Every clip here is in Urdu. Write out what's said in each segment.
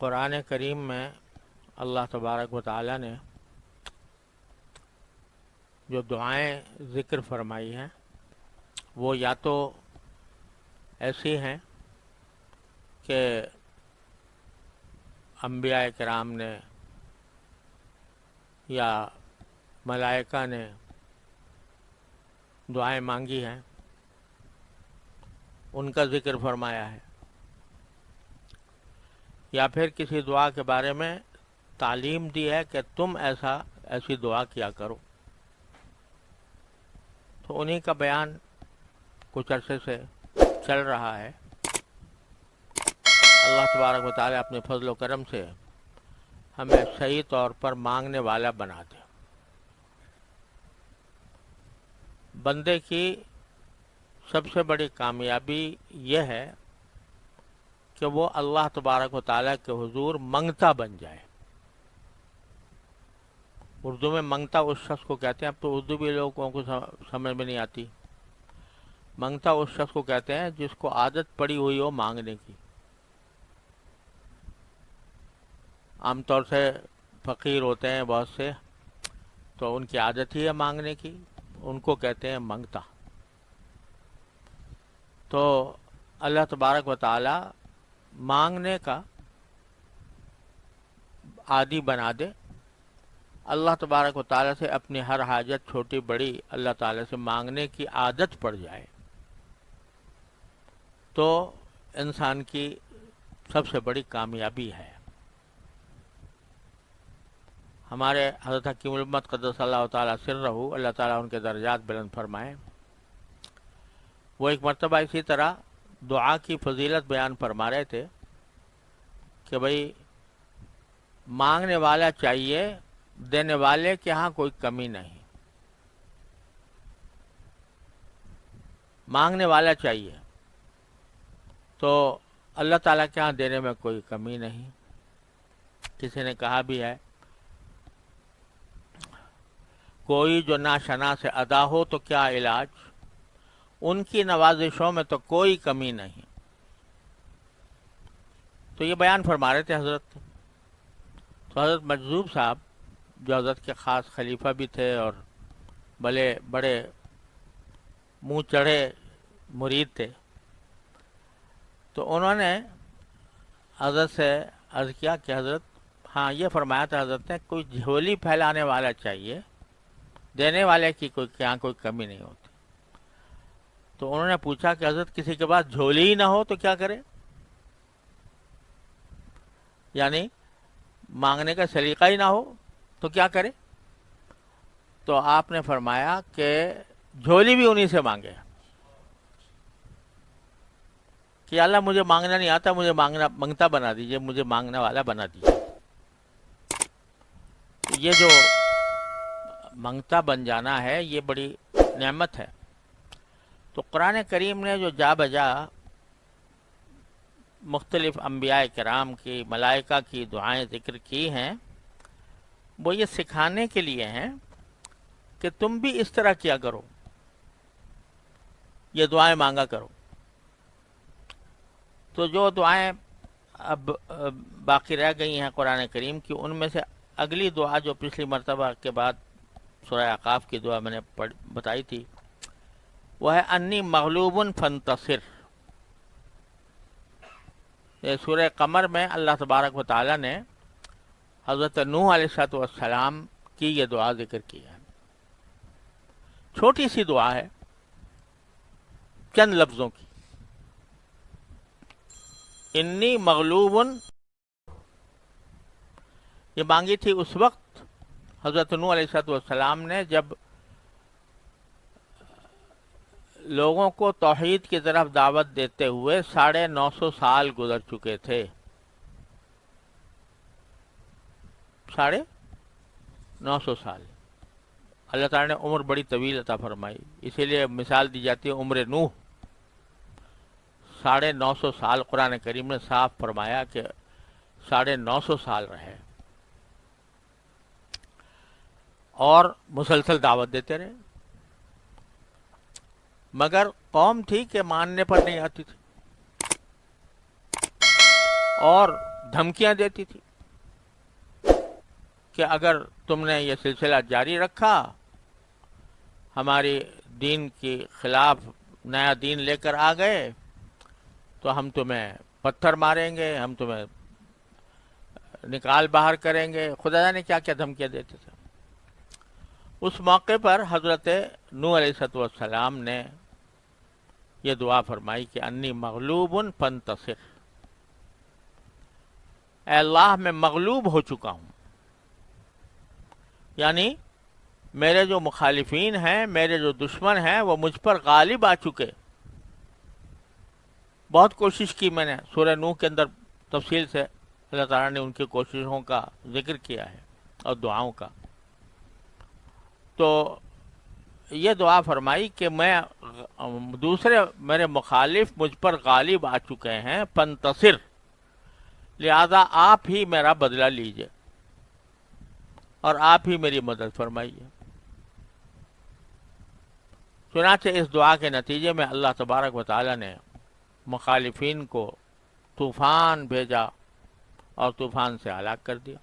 قرآن کریم میں اللہ تبارک و تعالی نے جو دعائیں ذکر فرمائی ہیں وہ یا تو ایسی ہیں کہ انبیاء کرام نے یا ملائکہ نے دعائیں مانگی ہیں، ان کا ذکر فرمایا ہے، یا پھر کسی دعا کے بارے میں تعلیم دی ہے کہ تم ایسی دعا کیا کرو. تو انہی کا بیان کچھ عرصے سے چل رہا ہے. اللہ تبارک و تعالی اپنے فضل و کرم سے ہمیں صحیح طور پر مانگنے والا بنا دے. بندے کی سب سے بڑی کامیابی یہ ہے کہ وہ اللہ تبارک و تعالیٰ کے حضور منگتا بن جائے. اردو میں منگتا اس شخص کو کہتے ہیں. اب تو اردو بھی لوگوں کو سمجھ میں نہیں آتی. منگتا اس شخص کو کہتے ہیں جس کو عادت پڑی ہوئی ہو مانگنے کی. عام طور سے فقیر ہوتے ہیں بہت سے، تو ان کی عادت ہی ہے مانگنے کی، ان کو کہتے ہیں منگتا. تو اللہ تبارک و تعالی مانگنے کا عادی بنا دے. اللہ تبارک و تعالی سے اپنی ہر حاجت چھوٹی بڑی اللہ تعالی سے مانگنے کی عادت پڑ جائے تو انسان کی سب سے بڑی کامیابی ہے. ہمارے حضرت حکیم الامت قدس اللہ تعالی سرہ، اللہ تعالیٰ ان کے درجات بلند فرمائیں، وہ ایک مرتبہ اسی طرح دعا کی فضیلت بیان فرما رہے تھے کہ بھئی مانگنے والا چاہیے، دینے والے کے ہاں کوئی کمی نہیں. مانگنے والا چاہیے تو اللہ تعالیٰ کے ہاں دینے میں کوئی کمی نہیں. کسی نے کہا بھی ہے، کوئی جو ناشنا سے ادا ہو تو کیا علاج، ان کی نوازشوں میں تو کوئی کمی نہیں. تو یہ بیان فرما رہے تھے حضرت. تو حضرت مجذوب صاحب جو حضرت کے خاص خلیفہ بھی تھے اور بڑے منہ چڑھے مرید تھے، تو انہوں نے حضرت سے عرض کیا کہ حضرت، ہاں یہ فرمایا تھا حضرت نے، کوئی جھولی پھیلانے والا چاہیے، دینے والے کی کوئی کمی نہیں ہوتی. تو انہوں نے پوچھا کہ حضرت کسی کے پاس جھولی ہی نہ ہو تو کیا کرے، یعنی مانگنے کا سلیقہ ہی نہ ہو تو کیا کرے. تو آپ نے فرمایا کہ جھولی بھی انہی سے مانگے کہ اللہ مجھے مانگنا نہیں آتا، مجھے منگتا بنا دیجئے، مجھے مانگنے والا بنا دیجئے. یہ جو منگتا بن جانا ہے یہ بڑی نعمت ہے. تو قرآن کریم نے جو جا بجا مختلف انبیاء کرام کی، ملائکہ کی دعائیں ذکر کی ہیں، وہ یہ سکھانے کے لیے ہیں کہ تم بھی اس طرح کیا کرو، یہ دعائیں مانگا کرو. تو جو دعائیں اب باقی رہ گئی ہیں قرآن کریم کی، ان میں سے اگلی دعا جو پچھلی مرتبہ کے بعد سورہ اعقاف کی دعا میں نے بتائی تھی، وہ ہے انی مغلوب فانتصر. یہ سورہ قمر میں اللہ تبارک و تعالی نے حضرت نوح علیہ السلام کی یہ دعا ذکر کی ہے. چھوٹی سی دعا ہے، چند لفظوں کی. انی مغلوب، یہ مانگی تھی اس وقت حضرت نوح علیہ السلام نے جب لوگوں کو توحید کی طرف دعوت دیتے ہوئے 950 سال گزر چکے تھے. 950 سال. اللہ تعالیٰ نے عمر بڑی طویل عطا فرمائی، اسی لیے مثال دی جاتی ہے عمر نوح. 950 سال قرآن کریم نے صاف فرمایا کہ 950 سال رہے اور مسلسل دعوت دیتے رہے، مگر قوم تھی کہ ماننے پر نہیں آتی تھی. اور دھمکیاں دیتی تھی کہ اگر تم نے یہ سلسلہ جاری رکھا، ہماری دین کے خلاف نیا دین لے کر آ گئے، تو ہم تمہیں پتھر ماریں گے، ہم تمہیں نکال باہر کریں گے، خدا جانے کیا کیا دھمکیاں دیتے تھے۔ اس موقع پر حضرت نوح علیہ السلام نے یہ دعا فرمائی کہ انی مغلوب فانتصر، اے اللہ میں مغلوب ہو چکا ہوں، یعنی میرے جو مخالفین ہیں، میرے جو دشمن ہیں، وہ مجھ پر غالب آ چکے۔ بہت کوشش کی میں نے، سورہ نوح کے اندر تفصیل سے اللہ تعالیٰ نے ان کی کوششوں کا ذکر کیا ہے اور دعاؤں کا۔ تو یہ دعا فرمائی کہ میں دوسرے میرے مخالف مجھ پر غالب آ چکے ہیں، فانتصر، لہذا آپ ہی میرا بدلہ لیجئے اور آپ ہی میری مدد فرمائیے۔ چنانچہ اس دعا کے نتیجے میں اللہ تبارک و تعالی نے مخالفین کو طوفان بھیجا اور طوفان سے ہلاک کر دیا۔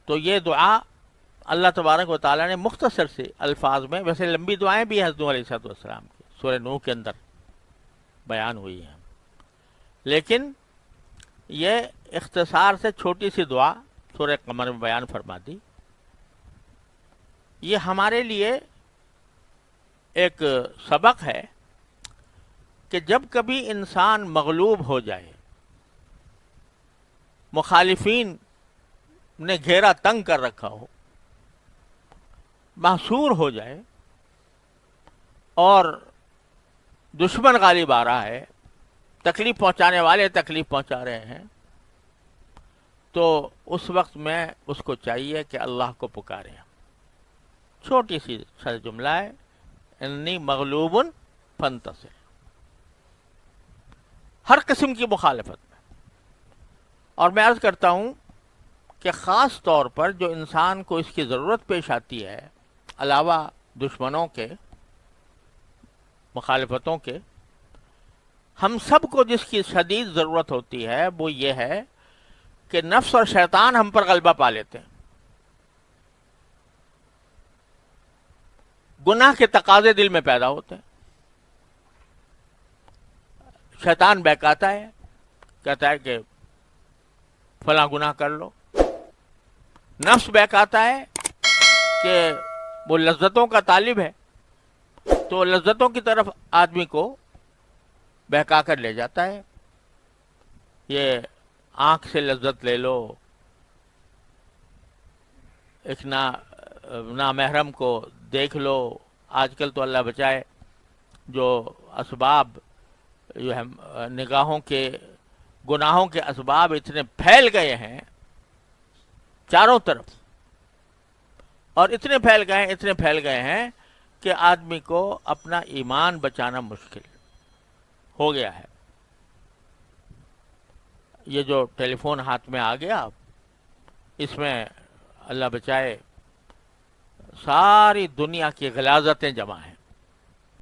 تو یہ دعا اللہ تبارک و تعالی نے مختصر سے الفاظ میں، ویسے لمبی دعائیں بھی حضرت نوح علیہ السلام کی سورہ نوح کے اندر بیان ہوئی ہیں، لیکن یہ اختصار سے چھوٹی سی دعا سورہ قمر میں بیان فرما دی۔ یہ ہمارے لیے ایک سبق ہے کہ جب کبھی انسان مغلوب ہو جائے، مخالفین نے گھیرا تنگ کر رکھا ہو، محصور ہو جائے اور دشمن غالب آ رہا ہے، تکلیف پہنچانے والے تکلیف پہنچا رہے ہیں، تو اس وقت میں اس کو چاہیے کہ اللہ کو پکاریں۔ چھوٹی سی جملہ ہے، انی مغلوب فانتصر، ہر قسم کی مخالفت میں۔ اور میں عرض کرتا ہوں کہ خاص طور پر جو انسان کو اس کی ضرورت پیش آتی ہے، علاوہ دشمنوں کے، مخالفتوں کے، ہم سب کو جس کی شدید ضرورت ہوتی ہے وہ یہ ہے کہ نفس اور شیطان ہم پر غلبہ پا لیتے ہیں، گناہ کے تقاضے دل میں پیدا ہوتے ہیں، شیطان بہکاتا ہے، کہتا ہے کہ فلاں گناہ کر لو، نفس بہکاتا ہے کہ وہ لذتوں کا طالب ہے، تو لذتوں کی طرف آدمی کو بہکا کر لے جاتا ہے۔ یہ آنکھ سے لذت لے لو، ایک نامحرم کو دیکھ لو، آج کل تو اللہ بچائے جو اسباب جو ہے نگاہوں کے، گناہوں کے اسباب اتنے پھیل گئے ہیں چاروں طرف، اور اتنے پھیل گئے ہیں کہ آدمی کو اپنا ایمان بچانا مشکل ہو گیا ہے۔ یہ جو ٹیلی فون ہاتھ میں آ گیا، اس میں اللہ بچائے ساری دنیا کی غلاظتیں جمع ہیں۔